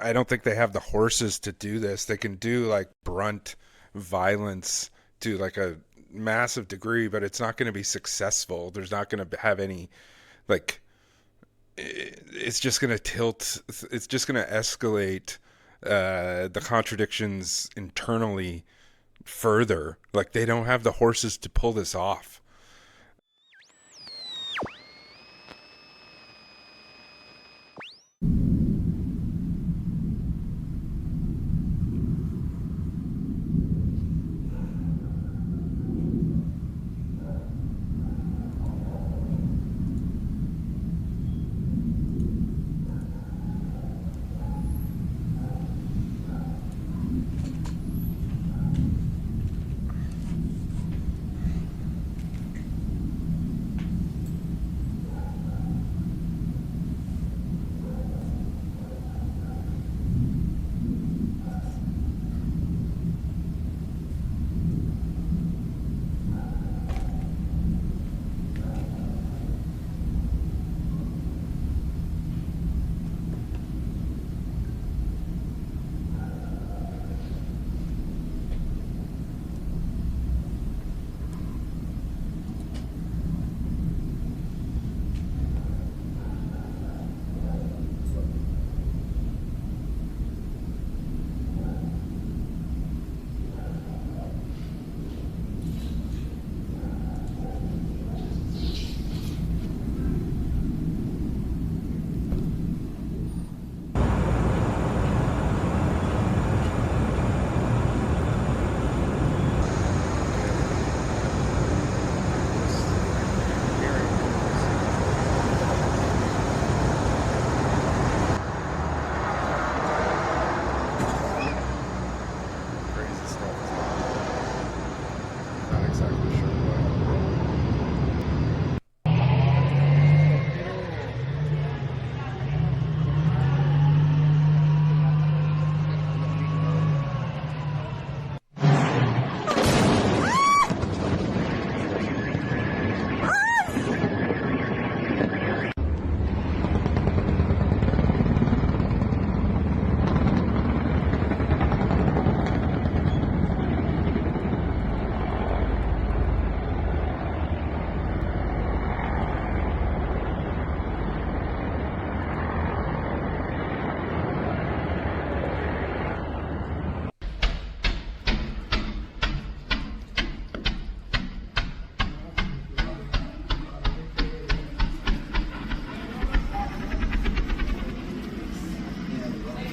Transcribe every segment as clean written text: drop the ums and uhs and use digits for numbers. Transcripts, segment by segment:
I don't think they have the horses to do this. They can do like brunt violence to like a massive degree, but it's not going to be successful. There's not going to have any like it's just going to tilt. It's just going to escalate the contradictions internally further. Like they don't have the horses to pull this off.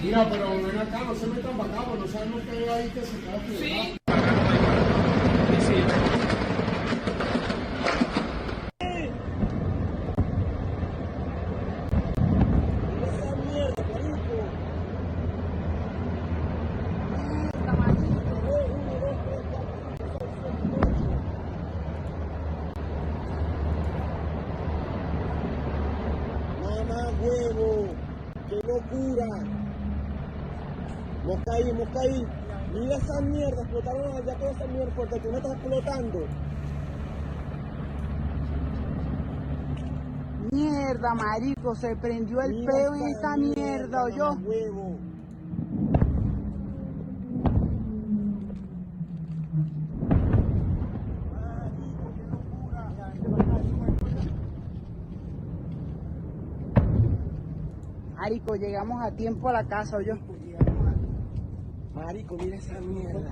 Mira, pero ven acá, no se metan para acá, no sabemos qué hay ahí que se queda aquí. Sí. Mamá huevo, qué locura. Mosca ahí. Mira esa mierda, explotaron allá toda esa mierda porque tú no estás explotando. Mierda, marico, se prendió el peo en esta mierda, ¿oyó? Huevo. Marico, llegamos a tiempo a la casa, ¿oyó? Marico, mira esa mierda.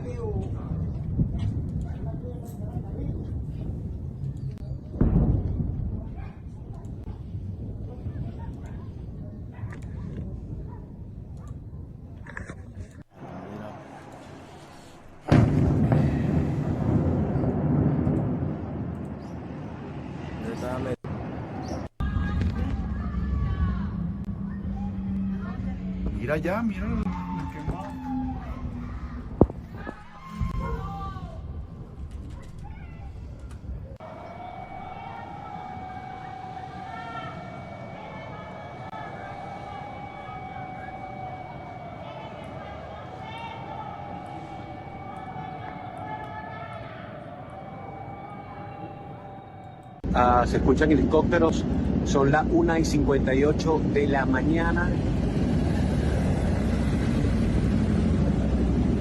Mira allá, mira lo quemado. Se escuchan helicópteros, son las 1:58 de la mañana.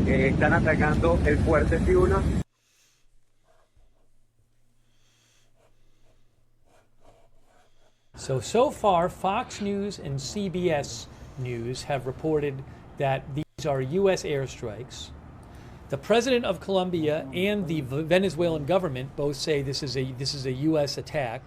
están atacando el fuerte Fiuna. So far, Fox News and CBS News have reported that these are U.S. airstrikes. The president of Colombia and the Venezuelan government both say this is a U.S. attack.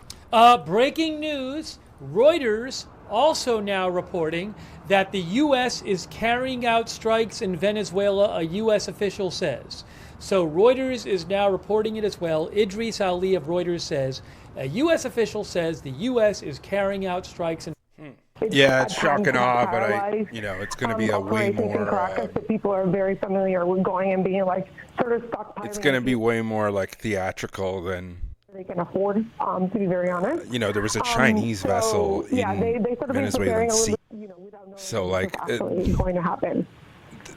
Breaking news: Reuters also now reporting that the U.S. is carrying out strikes in Venezuela. A U.S. official says. So Reuters is now reporting it as well. Idris Ali of Reuters says a U.S. official says the U.S. is carrying out strikes in. Yeah, it's shock and awe, but it's going to be a way more. In Caracas, that people are very familiar with going and being like sort of stockpiling. It's going to be way more like theatrical than they can afford. To be very honest, there was a Chinese vessel in they sort of Venezuelan sea. Without knowing So what's actually going to happen.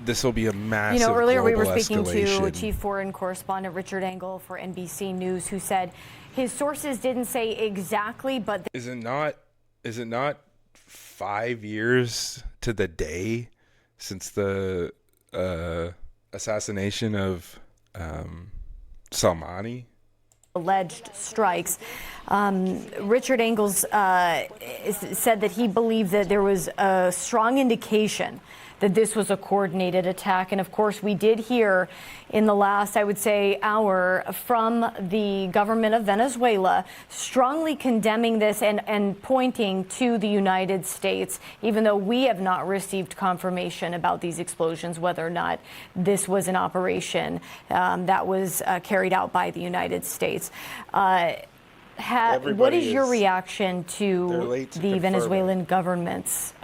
This will be a massive earlier we were global speaking escalation. to Chief Foreign Correspondent Richard Engel for NBC News, who said his sources didn't say exactly, but Is it not 5 years to the day since the assassination of Salmani? Alleged strikes. Richard Engels said that he believed that there was a strong indication that this was a coordinated attack. And of course, we did hear in the last, I would say, hour from the government of Venezuela strongly condemning this and pointing to the United States, even though we have not received confirmation about these explosions, whether or not this was an operation that was carried out by the United States. What is your reaction to the Venezuelan government's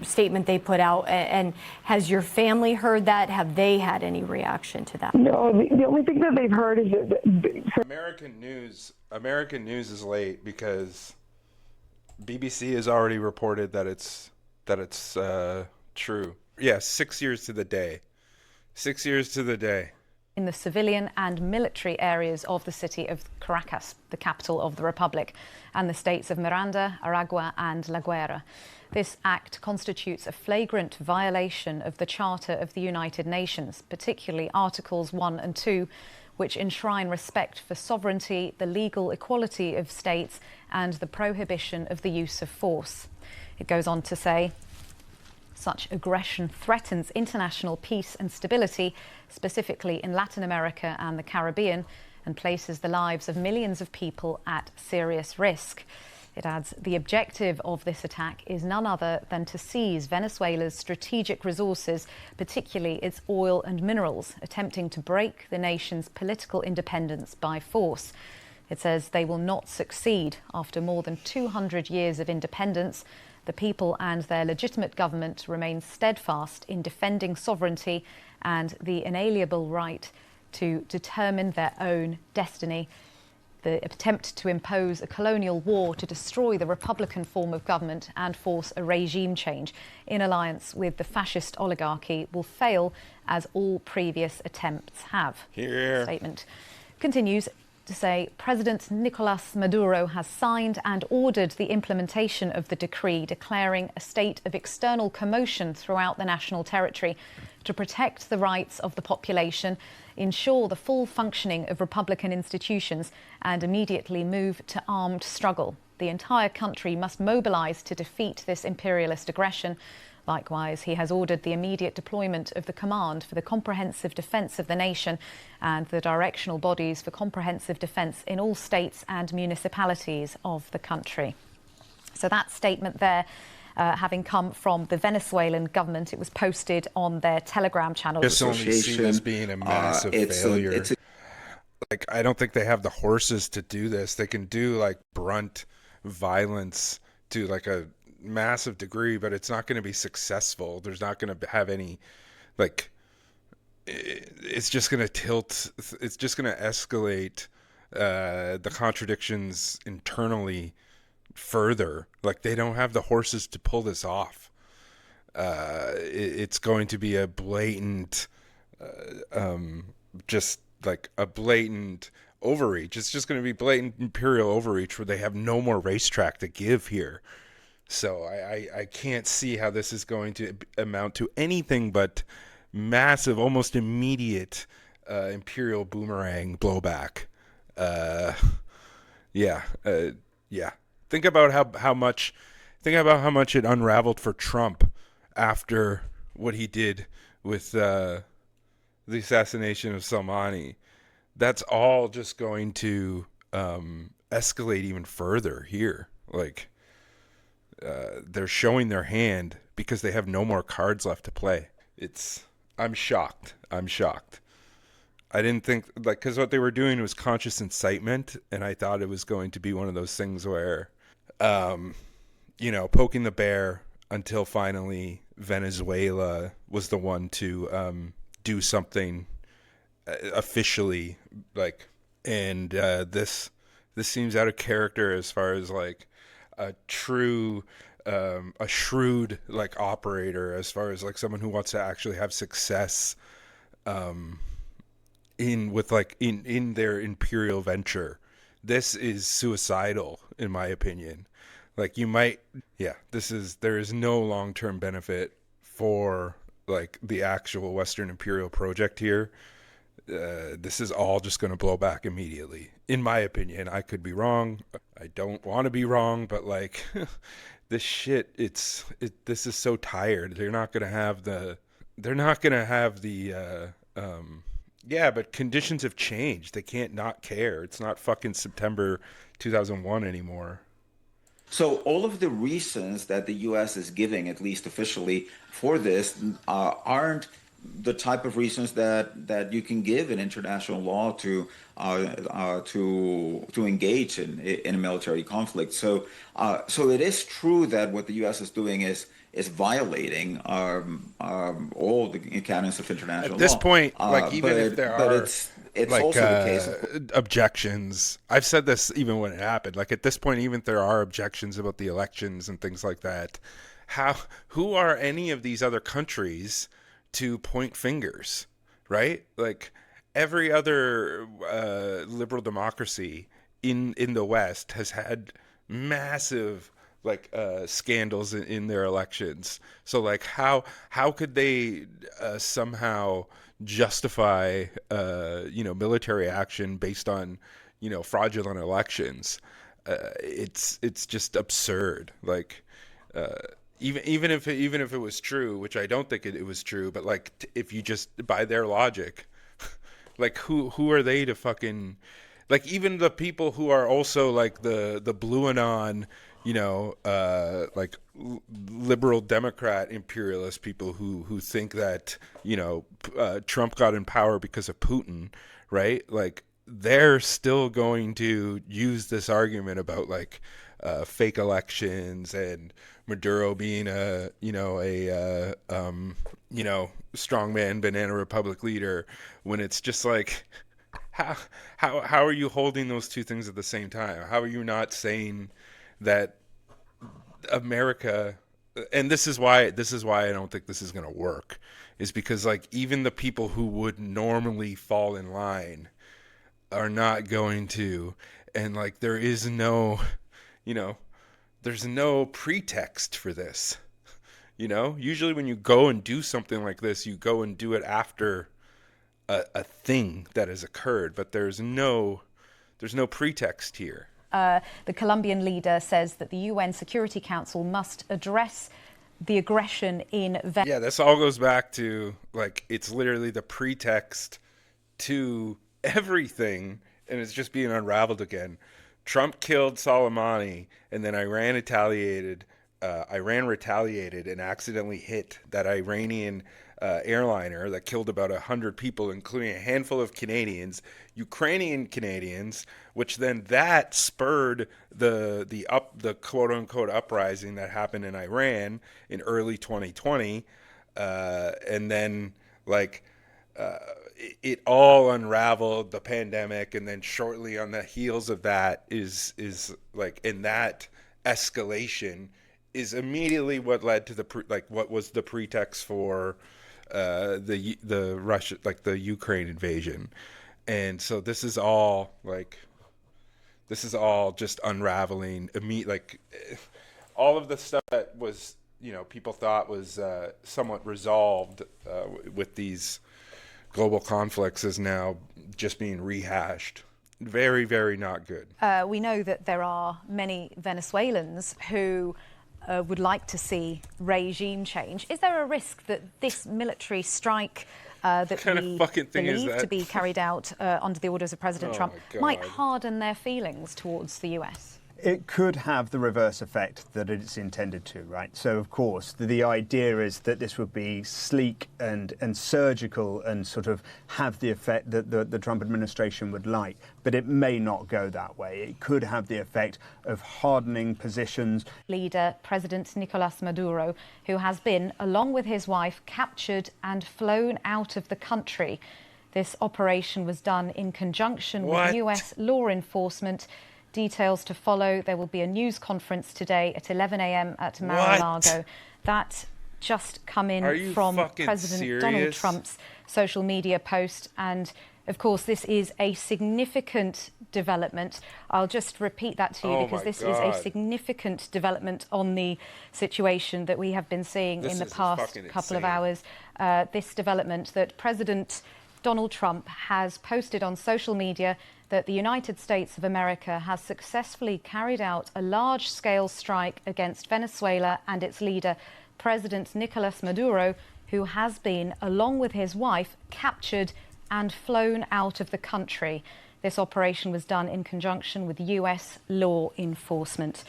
statement they put out? And has your family heard that? Have they had any reaction to that? No, the only thing that they've heard is that American news is late because BBC has already reported that it's true. Yeah, 6 years to the day. 6 years to the day. In the civilian and military areas of the city of Caracas, the capital of the Republic, and the states of Miranda, Aragua and La Guaira. This act constitutes a flagrant violation of the Charter of the United Nations, particularly Articles 1 and 2, which enshrine respect for sovereignty, the legal equality of states, and the prohibition of the use of force. It goes on to say, such aggression threatens international peace and stability, specifically in Latin America and the Caribbean, and places the lives of millions of people at serious risk. It adds, the objective of this attack is none other than to seize Venezuela's strategic resources, particularly its oil and minerals, attempting to break the nation's political independence by force. It says they will not succeed. After more than 200 years of independence, the people and their legitimate government remain steadfast in defending sovereignty and the inalienable right to determine their own destiny. The attempt to impose a colonial war to destroy the republican form of government and force a regime change in alliance with the fascist oligarchy will fail, as all previous attempts have. Here. The statement continues to say President Nicolás Maduro has signed and ordered the implementation of the decree declaring a state of external commotion throughout the national territory to protect the rights of the population, ensure the full functioning of republican institutions, and immediately move to armed struggle. The entire country must mobilize to defeat this imperialist aggression. Likewise, he has ordered the immediate deployment of the Command for the Comprehensive Defence of the Nation and the directional bodies for comprehensive defence in all states and municipalities of the country. So that statement there, having come from the Venezuelan government, it was posted on their Telegram channel. Just only see this being a massive failure. I don't think they have the horses to do this. They can do brunt violence to a massive degree, but it's not going to be successful. There's not going to have any it's just going to tilt. It's just going to escalate the contradictions internally further. They don't have the horses to pull this off. It's going to be a blatant a blatant overreach. It's just going to be blatant imperial overreach where they have no more racetrack to give here. So I can't see how this is going to amount to anything but massive, almost immediate imperial boomerang blowback. Yeah, yeah. Think about how much it unraveled for Trump after what he did with the assassination of Soleimani. That's all just going to escalate even further here. Like, they're showing their hand because they have no more cards left to play. I'm shocked. I didn't think, like, because what they were doing was conscious incitement, and I thought it was going to be one of those things where, poking the bear until finally Venezuela was the one to do something officially, like, and this seems out of character as far as like a true a shrewd like operator, as far as like someone who wants to actually have success in their imperial venture. This is suicidal in my opinion. Like, there is no long-term benefit for like the actual Western imperial project here. This is all just going to blow back immediately, in my opinion. I could be wrong. I don't want to be wrong, but like this shit, this is so tired. They're not going to have the but conditions have changed. They can't not care. It's not fucking September 2001 anymore. So all of the reasons that the U.S. is giving, at least officially, for this aren't the type of reasons that you can give in international law to engage in a military conflict. So it is true that what the U.S. is doing is violating all the canons of international law. At this point, like, even if there are it's like also the case objections, I've said this even when it happened, like at this point, even if there are objections about the elections and things like that, who are any of these other countries to point fingers, right? Like, every other liberal democracy in the West has had massive scandals in their elections. So like how could they somehow justify military action based on fraudulent elections? It's just absurd. Like even if it was true, which I don't think it was true, but like if you just by their logic, like who are they to fucking, like, even the people who are also like the blue anon, like liberal Democrat imperialist people who think that Trump got in power because of Putin, right? Like, they're still going to use this argument about like fake elections and Maduro being a strongman banana republic leader, when it's just like, how are you holding those two things at the same time? How are you not saying that America, and this is why I don't think this is going to work, is because like even the people who would normally fall in line are not going to, and like there is no, there's no pretext for this. Usually when you go and do something like this, you go and do it after a thing that has occurred, but there's no pretext here. The Colombian leader says that the UN Security Council must address the aggression in Venezuela. Yeah, this all goes back to, like, it's literally the pretext to everything, and it's just being unraveled again. Trump killed Soleimani, and then Iran retaliated and accidentally hit that Iranian airliner that killed about 100 people, including a handful of Canadians, Ukrainian Canadians, which then that spurred the quote unquote uprising that happened in Iran in early 2020, and then it all unraveled, the pandemic, and then shortly on the heels of that is like, in that escalation is immediately what led to what was the pretext for the Russia, like the Ukraine invasion. And so this is all just unraveling. All of the stuff that was people thought was somewhat resolved with these global conflicts is now just being rehashed. Very, very not good. We know that there are many Venezuelans who would like to see regime change. Is there a risk that this military strike that we believe to be carried out under the orders of President Trump might harden their feelings towards the US? It could have the reverse effect that it's intended to, right? So, of course, the idea is that this would be sleek and surgical and sort of have the effect that the Trump administration would like. But it may not go that way. It could have the effect of hardening positions. Leader President Nicolás Maduro, who has been, along with his wife, captured and flown out of the country. This operation was done in conjunction with US law enforcement. Details to follow. There will be a news conference today at 11 a.m. at Mar-a-Lago. That just come in from President Donald Trump's social media post. And, of course, this is a significant development. I'll just repeat that to you because this is a significant development on the situation that we have been seeing in the past couple of hours. This development that President Donald Trump has posted on social media that the United States of America has successfully carried out a large-scale strike against Venezuela and its leader, President Nicolás Maduro, who has been, along with his wife, captured and flown out of the country. This operation was done in conjunction with US law enforcement.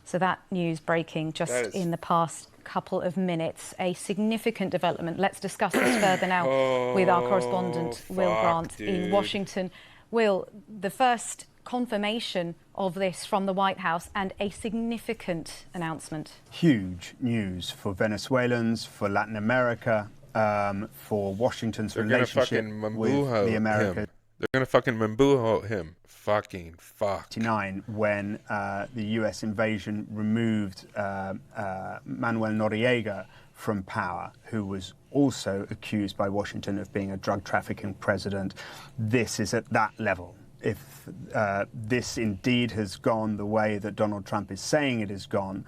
So that news breaking just in the past couple of minutes, a significant development. Let's discuss this further now with our correspondent, Will Grant, in Washington. Will, the first confirmation of this from the White House and a significant announcement. Huge news for Venezuelans, for Latin America, for Washington's relationship with the Americans. They're going to fucking Mambuho him. Fucking fuck. When the US invasion removed Manuel Noriega from power, who was also accused by Washington of being a drug trafficking president. This is at that level. If this indeed has gone the way that Donald Trump is saying it has gone,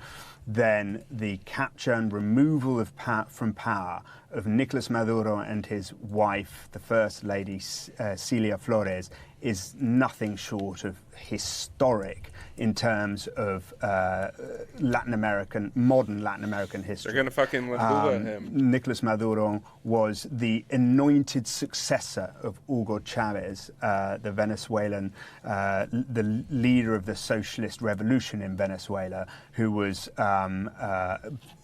then the capture and removal from power of Nicolás Maduro and his wife, the First Lady Celia Flores, is nothing short of historic in terms of modern Latin American history. They're going to fucking him. Nicolás Maduro was the anointed successor of Hugo Chavez, the Venezuelan, the leader of the socialist revolution in Venezuela, who was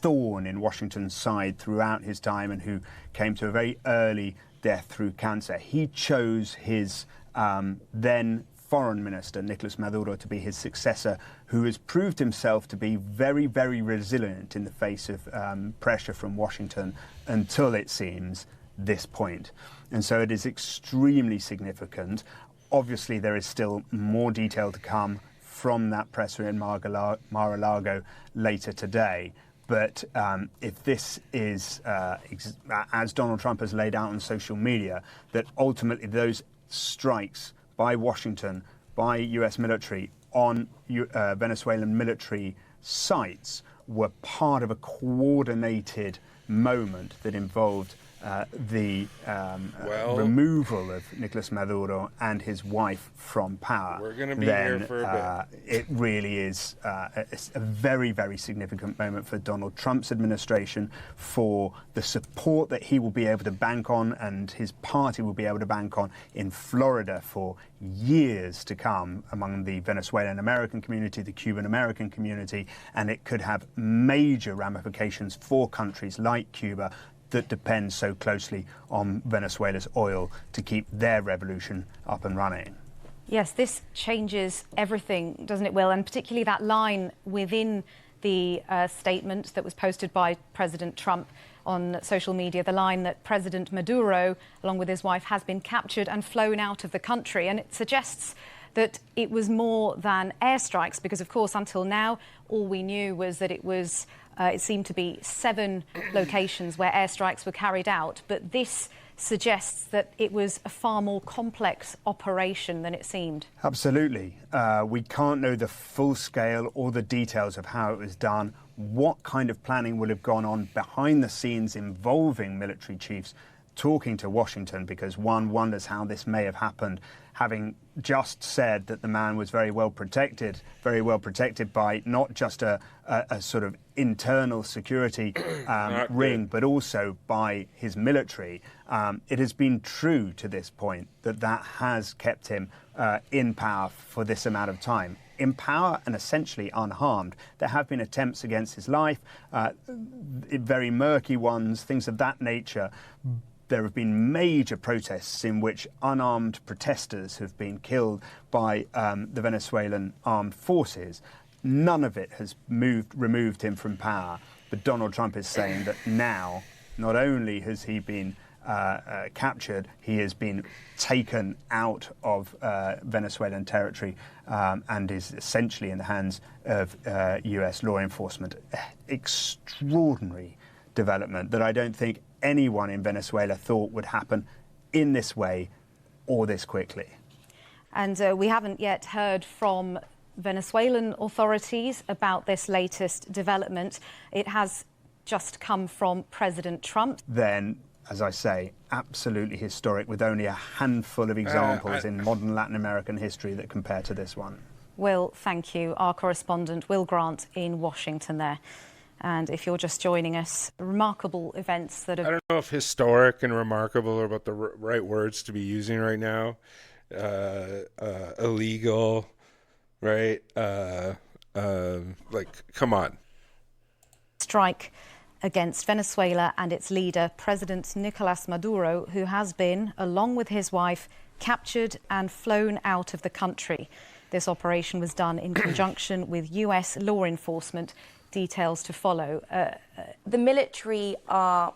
thorn in Washington's side throughout his time and who came to a very early death through cancer. He chose his then foreign minister, Nicolás Maduro, to be his successor, who has proved himself to be very, very resilient in the face of pressure from Washington until, it seems, this point. And so it is extremely significant. Obviously, there is still more detail to come from that presser in Mar-a-Lago later today. But if this is, as Donald Trump has laid out on social media, that ultimately those strikes by Washington, by US military on Venezuelan military sites were part of a coordinated moment that involved the removal of Nicolás Maduro and his wife from power. We're going to be here for a bit. It really is a very, very significant moment for Donald Trump's administration, for the support that he will be able to bank on and his party will be able to bank on in Florida for years to come among the Venezuelan American community, the Cuban American community, and it could have major ramifications for countries like Cuba that depend so closely on Venezuela's oil to keep their revolution up and running. Yes, this changes everything, doesn't it, Will? And particularly that line within the statement that was posted by President Trump on social media, the line that President Maduro, along with his wife, has been captured and flown out of the country. And it suggests that it was more than airstrikes, because, of course, until now, all we knew was that it seemed to be 7 locations where airstrikes were carried out. But this suggests that it was a far more complex operation than it seemed. Absolutely. We can't know the full scale or the details of how it was done, what kind of planning would have gone on behind the scenes involving military chiefs talking to Washington, because one wonders how this may have happened, having just said that the man was very well protected by not just a sort of internal security ring, but also by his military. It has been true to this point that has kept him in power for this amount of time. In power and essentially unharmed. There have been attempts against his life, very murky ones, things of that nature. There have been major protests in which unarmed protesters have been killed by the Venezuelan armed forces. None of it has removed him from power. But Donald Trump is saying that now, not only has he been captured, he has been taken out of Venezuelan territory and is essentially in the hands of US law enforcement. Extraordinary development that I don't think anyone in Venezuela thought would happen in this way or this quickly. And we haven't yet heard from Venezuelan authorities about this latest development. It has just come from President Trump. Then, as I say, absolutely historic, with only a handful of examples in modern Latin American history that compare to this one. Will, thank you. Our correspondent, Will Grant, in Washington there. And if you're just joining us, remarkable events that have... I don't know if historic and remarkable are about the right words to be using right now. Illegal, right? Like, come on. Strike against Venezuela and its leader, President Nicolás Maduro, who has been, along with his wife, captured and flown out of the country. This operation was done in conjunction with US law enforcement. Details to follow. The military are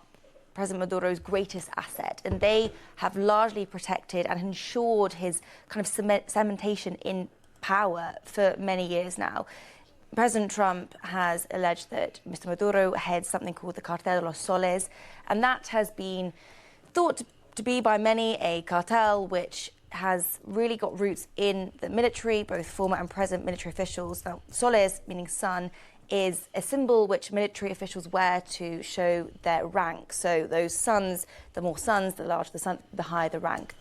President Maduro's greatest asset, and they have largely protected and ensured his kind of cementation in power for many years now. President Trump has alleged that Mr. Maduro heads something called the Cartel de los Soles, and that has been thought to be by many a cartel which has really got roots in the military, both former and present military officials. Now, Soles, meaning sun, is a symbol which military officials wear to show their rank. So those suns, the more suns, the larger the sun, the higher the rank.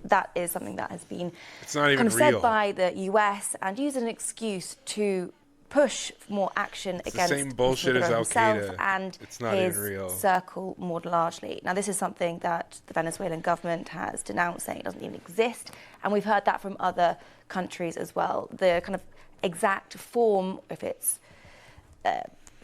That is something that has been kind of said by the US and used as an excuse to push for more action against the same bullshit as Al Qaeda and his circle more largely. Now, this is something that the Venezuelan government has denounced, saying it doesn't even exist, and we've heard that from other countries as well. The kind of exact form, if it's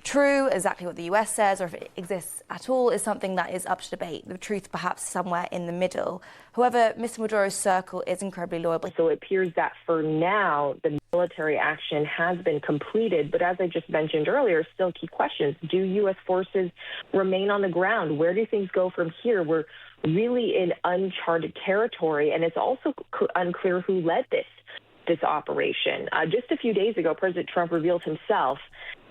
true, exactly what the US says, or if it exists at all, is something that is up to debate. The truth perhaps somewhere in the middle. However, Mr. Maduro's circle is incredibly loyal. So it appears that for now, the military action has been completed. But as I just mentioned earlier, still key questions. Do U.S. forces remain on the ground? Where do things go from here? We're really in uncharted territory, and it's also unclear who led this operation. Just a few days ago, President Trump revealed himself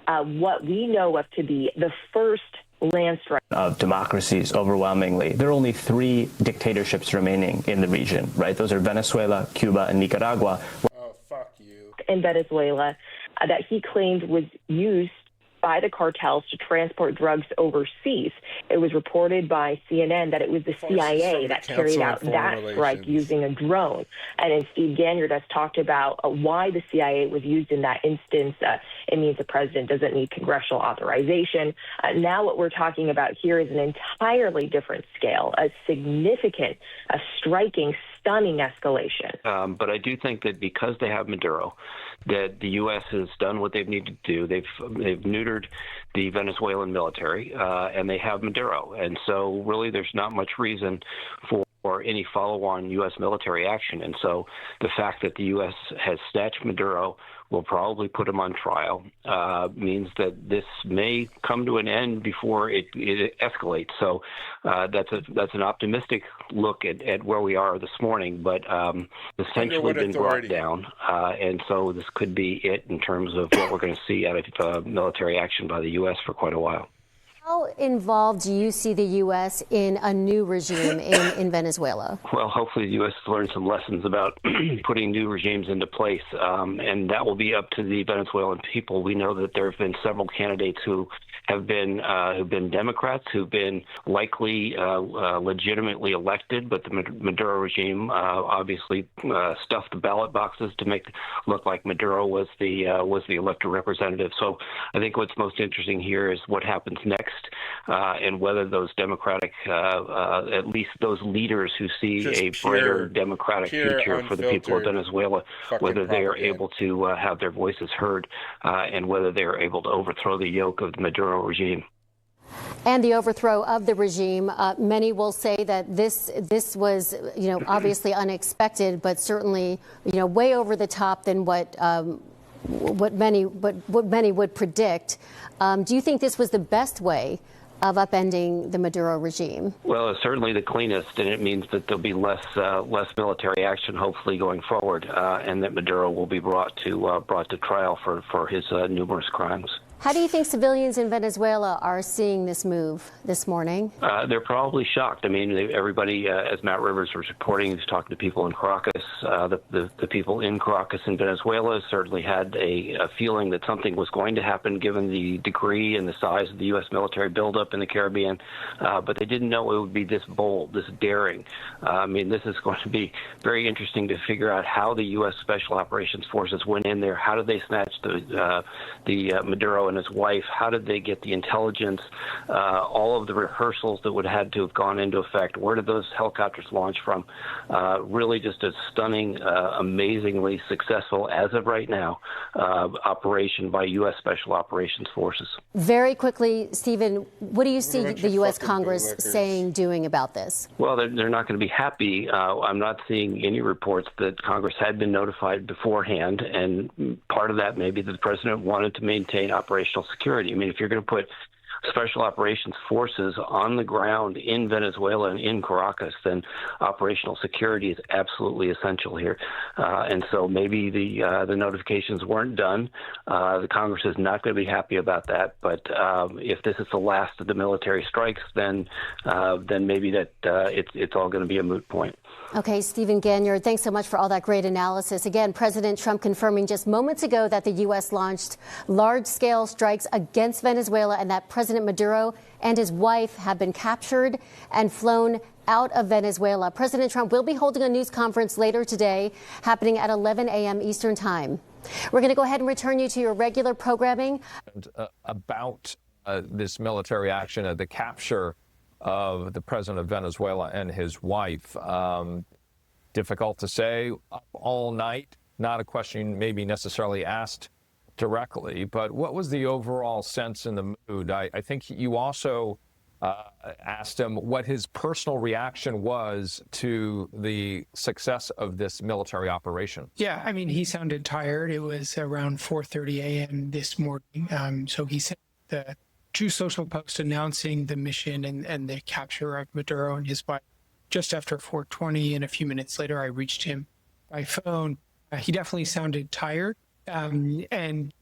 what we know of to be the first land strike of democracies. Overwhelmingly, there are only 3 dictatorships remaining in the region, right? Those are Venezuela, Cuba, and Nicaragua. Oh, fuck you. In Venezuela, that he claimed was used by the cartels to transport drugs overseas. It was reported by CNN that it was the CIA that carried out that strike using a drone. And then Steve Ganyard has talked about why the CIA was used in that instance. It means the president doesn't need congressional authorization. Now what we're talking about here is an entirely different scale, a significant, a striking, stunning escalation. But I do think that because they have Maduro, that the U.S. has done what they've needed to do. They've neutered the Venezuelan military, and they have Maduro. And so really there's not much reason for any follow-on U.S. military action. And so the fact that the U.S. has snatched Maduro, will probably put him on trial, means that this may come to an end before it escalates. So that's an optimistic look at where we are this morning, but essentially been brought down. And so this could be it in terms of what we're going to see out of military action by the U.S. for quite a while. How involved do you see the U.S. in a new regime in Venezuela? Well, hopefully the U.S. has learned some lessons about putting new regimes into place, and that will be up to the Venezuelan people. We know that there have been several candidates who've been Democrats, who've been likely legitimately elected, but the Maduro regime obviously stuffed the ballot boxes to make it look like Maduro was the elected representative. So I think what's most interesting here is what happens next, and whether those Democratic, at least those leaders who see Just a brighter democratic future for the people of unfiltered Venezuela, whether they are propaganda. able to have their voices heard, and whether they are able to overthrow the yoke of the Maduro regime. And the overthrow of the regime, many will say that this was, obviously unexpected, but certainly, way over the top than what many would predict. Do you think this was the best way of upending the Maduro regime? Well, it's certainly the cleanest, and it means that there'll be less military action, hopefully, going forward, and that Maduro will be brought to trial for his numerous crimes. How do you think civilians in Venezuela are seeing this move this morning? They're probably shocked. I mean, everybody, as Matt Rivers was reporting, he's talking to people in Caracas. The people in Caracas in Venezuela certainly had a feeling that something was going to happen given the degree and the size of the U.S. military buildup in the Caribbean, but they didn't know it would be this bold, this daring. I mean, this is going to be very interesting to figure out how the U.S. Special Operations Forces went in there. How did they snatch the Maduro and his wife? How did they get the intelligence? All of the rehearsals that would have had to have gone into effect. Where did those helicopters launch from? Really just a stunning, amazingly successful, as of right now, operation by U.S. Special Operations Forces. Very quickly, Stephen, what do you see the U.S. Congress saying, doing about this? Well, they're not going to be happy. I'm not seeing any reports that Congress had been notified beforehand, and part of that may be that the president wanted to maintain operational security. I mean, if you're going to put special operations forces on the ground in Venezuela and in Caracas, then operational security is absolutely essential here. And so maybe the notifications weren't done. The Congress is not going to be happy about that. But if this is the last of the military strikes, then maybe that it's all going to be a moot point. Okay, Stephen Ganyard, thanks so much for all that great analysis. Again, President Trump confirming just moments ago that the U.S. launched large-scale strikes against Venezuela and that President Maduro and his wife have been captured and flown out of Venezuela. President Trump will be holding a news conference later today, happening at 11 a.m. Eastern Time. We're going to go ahead and return you to your regular programming. About this military action, the capture of the president of Venezuela and his wife. Difficult to say. Up all night, not a question maybe necessarily asked directly, but what was the overall sense in the mood? I think you also asked him what his personal reaction was to the success of this military operation. Yeah, I mean, he sounded tired. It was around 4:30 a.m. this morning. So he sent the True Social post announcing the mission and the capture of Maduro and his wife just after 4:20, and a few minutes later I reached him by phone. He definitely sounded tired, and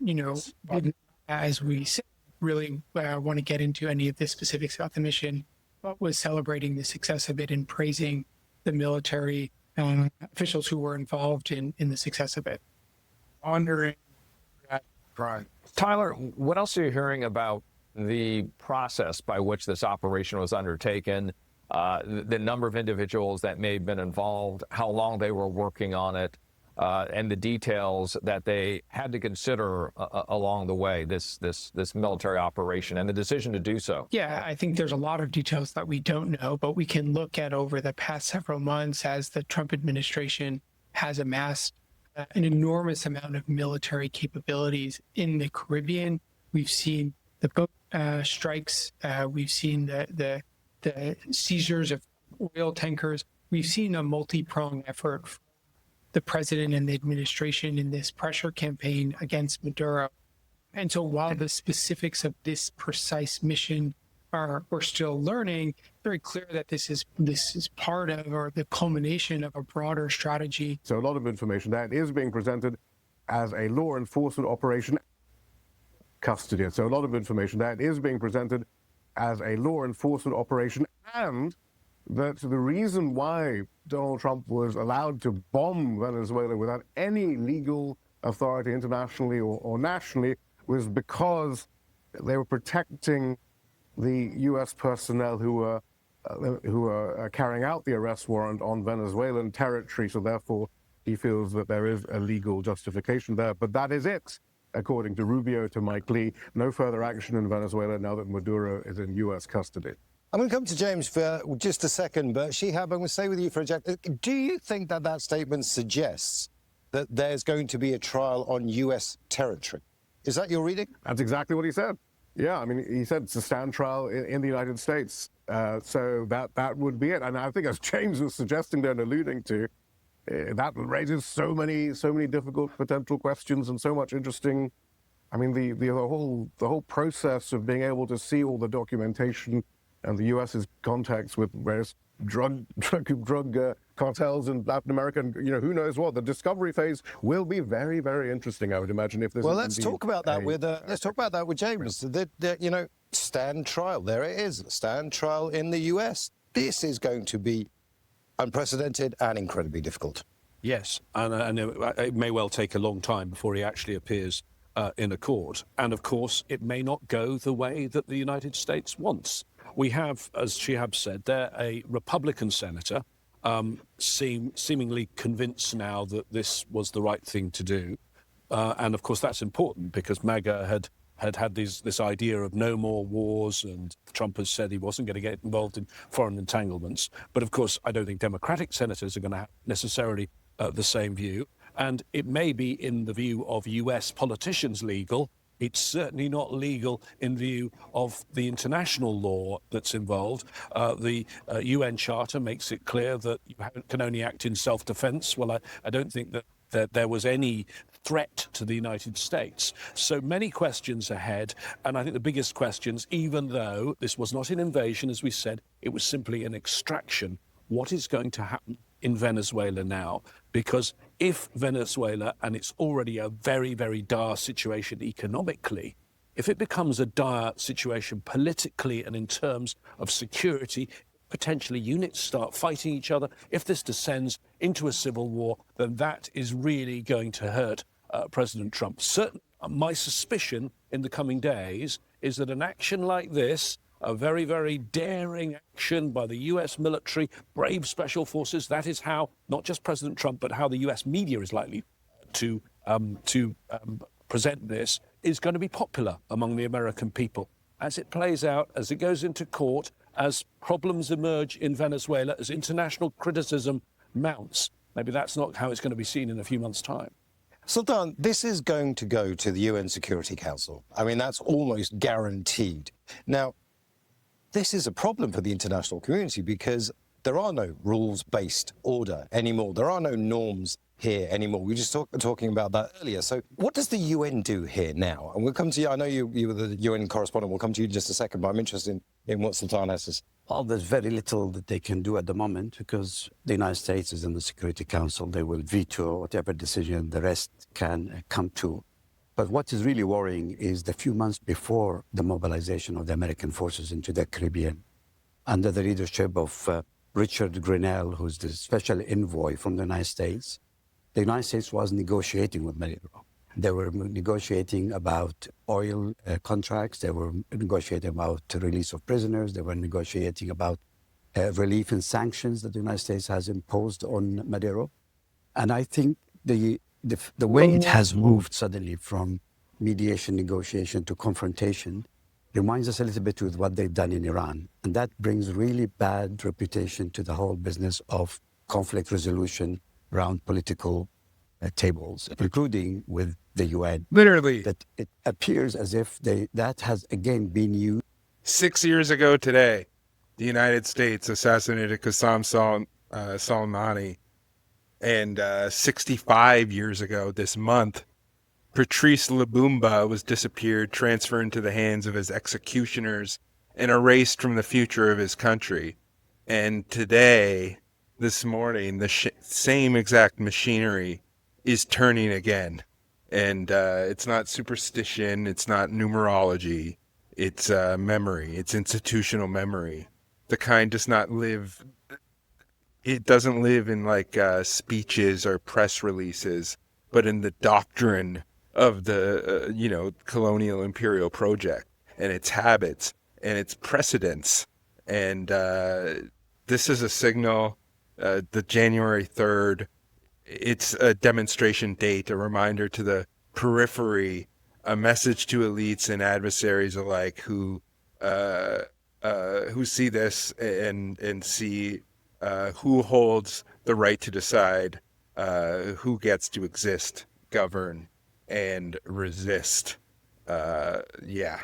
didn't, as we said, really want to get into any of the specifics about the mission, but was celebrating the success of it and praising the military officials who were involved in the success of it. Honoring that pride. Tyler, what else are you hearing about the process by which this operation was undertaken, the number of individuals that may have been involved, how long they were working on it, and the details that they had to consider along the way, this military operation and the decision to do so? Yeah, I think there's a lot of details that we don't know, but we can look at over the past several months as the Trump administration has amassed an enormous amount of military capabilities in the Caribbean. We've seen the boat strikes. We've seen the seizures of oil tankers. We've seen a multi-pronged effort from the president and the administration in this pressure campaign against Maduro. And so while the specifics of this precise mission we're still learning, very clear that this is part of, or the culmination of, a broader strategy. So a lot of information that is being presented as a law enforcement operation. Custody. So a lot of information that is being presented as a law enforcement operation, and that the reason why Donald Trump was allowed to bomb Venezuela without any legal authority internationally or nationally was because they were protecting the U.S. personnel who were carrying out the arrest warrant on Venezuelan territory. So therefore, he feels that there is a legal justification there. But that is it, according to Rubio, to Mike Lee. No further action in Venezuela now that Maduro is in U.S. custody. I'm going to come to James for just a second, but Shihab, I'm going to stay with you for a second. Do you think that that statement suggests that there's going to be a trial on U.S. territory? Is that your reading? That's exactly what he said. Yeah, I mean, he said it's a stand trial in the United States. So that would be it. And I think, as James was suggesting there and alluding to, that raises so many difficult potential questions and so much interesting. I mean, the whole process of being able to see all the documentation and the U.S.'s contacts with various drug cartels in Latin America, and who knows what. The discovery phase will be very, very interesting, I would imagine. If this well, let's talk about that with James. The stand trial. There it is, stand trial in the U.S. This is going to be unprecedented and incredibly difficult. Yes, and it may well take a long time before he actually appears in a court. And of course, it may not go the way that the United States wants. We have, as Shihab said, there a Republican senator seemingly convinced now that this was the right thing to do. And of course, that's important because MAGA had this idea of no more wars, and Trump has said he wasn't going to get involved in foreign entanglements. But of course, I don't think Democratic senators are going to have necessarily the same view. And it may be in the view of US politicians legal. It's certainly not legal in view of the international law that's involved. The UN Charter makes it clear that you can only act in self-defense. Well, I don't think that there was any threat to the United States. So many questions ahead. And I think the biggest questions, even though this was not an invasion, as we said, it was simply an extraction. What is going to happen in Venezuela now? Because if Venezuela, and it's already a very, very dire situation economically, if it becomes a dire situation politically and in terms of security, potentially units start fighting each other, if this descends into a civil war, then that is really going to hurt President Trump. Certainly, my suspicion in the coming days is that an action like this, a very, very daring action by the U.S. military, brave special forces. That is how, not just President Trump, but how the U.S. media is likely to present this, is going to be popular among the American people. As it plays out, as it goes into court, as problems emerge in Venezuela, as international criticism mounts, maybe that's not how it's going to be seen in a few months' time. Sultan, this is going to go to the UN Security Council. I mean, that's almost guaranteed. Now, this is a problem for the international community because there are no rules-based order anymore. There are no norms here anymore. We were just talking about that earlier. So what does the UN do here now? And we'll come to you. I know you were the UN correspondent. We'll come to you in just a second, but I'm interested in what Sultan has to say. Well, there's very little that they can do at the moment because the United States is in the Security Council. They will veto whatever decision the rest can come to. But what is really worrying is the few months before the mobilization of the American forces into the Caribbean, under the leadership of Richard Grenell, who's the special envoy from the United States, the United States was negotiating with Maduro. They were negotiating about oil contracts. They were negotiating about the release of prisoners. They were negotiating about relief and sanctions that the United States has imposed on Maduro. And I think the way it has moved suddenly from mediation, negotiation to confrontation reminds us a little bit with what they've done in Iran. And that brings really bad reputation to the whole business of conflict resolution around political tables, including with the UN. Literally. That it appears as if that has again been used. 6 years ago today, the United States assassinated Qasem Soleimani. And 65 years ago this month, Patrice Lumumba was disappeared, transferred into the hands of his executioners, and erased from the future of his country. And today, this morning, the same exact machinery is turning again. And it's not superstition, it's not numerology. It's memory. It's institutional memory. The kind does not live. It doesn't live in like speeches or press releases, but in the doctrine of the colonial imperial project and its habits and its precedents. And this is a signal. The January 3rd. It's a demonstration date, a reminder to the periphery, a message to elites and adversaries alike who see this and see who holds the right to decide who gets to exist, govern, and resist. Yeah.